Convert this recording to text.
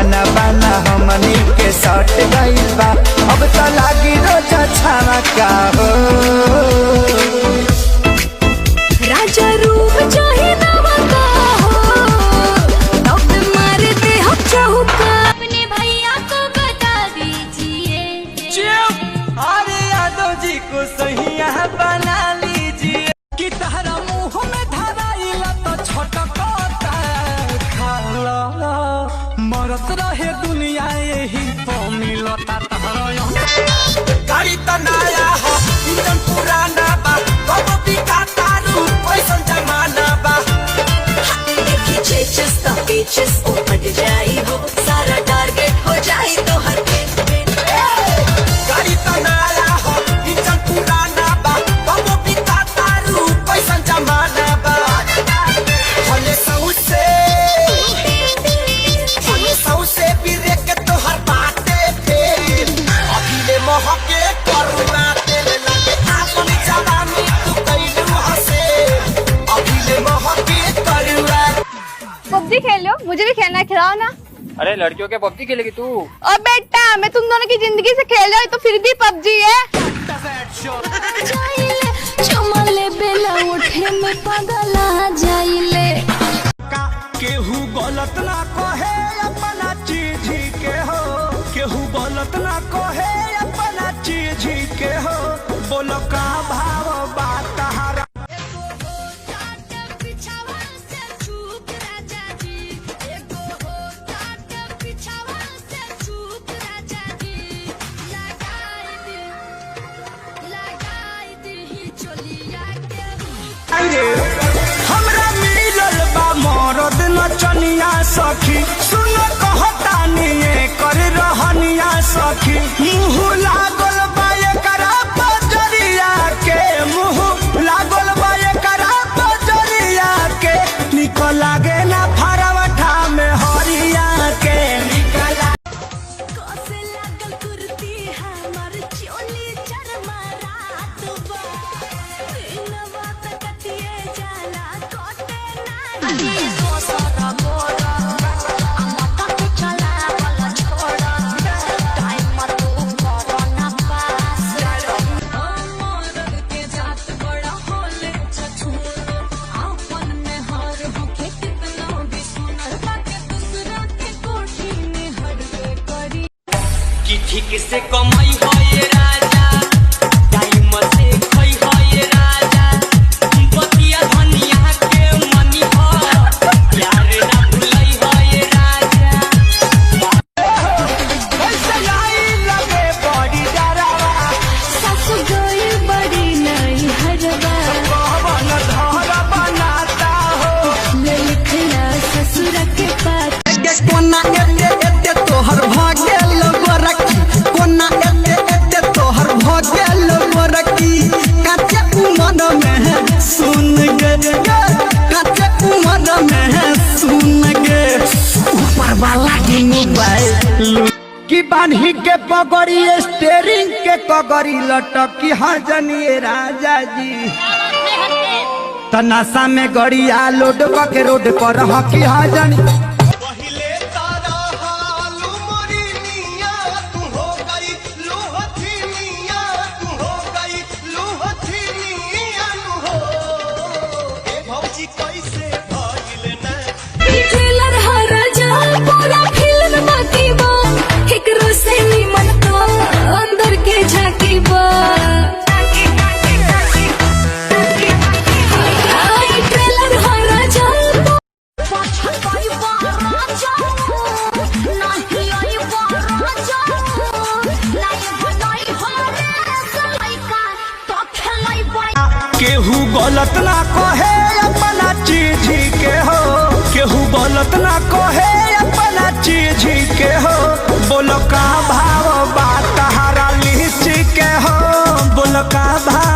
पुराना बाना हमनी के सट गइल बा, अब तो लागी रोजा छावा का हो। राजा रूप चाहे नवा का हो, तब मारते हम चौका। अपने भैया को बता दीजिए, अरे यादव जी को सहिया बना लीजिए कि तहरा मुंह में धराइला तो छटकता खाला, मरत रहे दुनिया यही तो मिलता तहरा। गाड़ी तो नया हो इंजन पुराना बा, कब बिका तारू कैसन जमाना बा। चेचस तो पेचस उपट जाई हो, सारा टारगेट हो जाए तो हर गाड़ी तो नया हो इंजन पुराना बा, कब बिका तारू कैसन जमाना बा। हले सौसे पीरे के तोहर बाटे फेर, अभिले महके करुणा तेल लगे आपन जवानी तू कैलू हसे, अभिले महके करुणा। पबजी खेल लो, मुझे भी खेलना है, खिलाओ ना। अरे लड़कियों के पबजी खेलेगी तू? और बेटा मैं तुम दोनों की जिंदगी से खेल रहा हूँ तो फिर भी पबजी है। चमले बेला उठे में पगला जाइले। केहू गलत ना कहे अपना चीज के हो, केहू गलत ना कहे अपना चीज के हो। बोलो का भाव बात तहारा। हमरा मिलल बा मरद नचनिया सखी, सुन कहतानी कर रहनिया सखी। मुँह लागल बा एकरा पजरिया के, मुँह लागल बा एकरा पजरिया के। निक लागे ना फरवठा में हरिया के, ठीक से कमाई हो ये राजा, टाइम से खोई हो ये राजा। बतिया धनिया के मनी हो, प्यार ना भुलाई हो ये राजा। कैसे लाई लगे बड़ी डरावा, सासु गई बड़ी नहीं हरवा। कौन धर बनाता हो, लिखला ससुर के पास। कोना एते तोहर भाग्य गोरखी, कोना एते तोहर भाग्य गोरखी। काचे उमर में सुन गे, काचे उमर में सुन गे। ऊपर वाला की मोबाइल की बान्ही के पगड़ी, स्टेरिंग के पगड़ी लटकी हजनिए राजा जी। तनासा में गड़िया लोड के रोड पर हकी हजनी। ट्रेलर हरा जा पूरा फिल्म बाकी बा, एकरो से निमन तो अंदर के झांकी बा। ट्रेलर हरा जा केहू गलत ना कहे अपना चीज के हो, केहू गलत ना कहे अपना चीज के हो। बोलो का भाव बात तहारा लीची के हो, बोलो का भाव।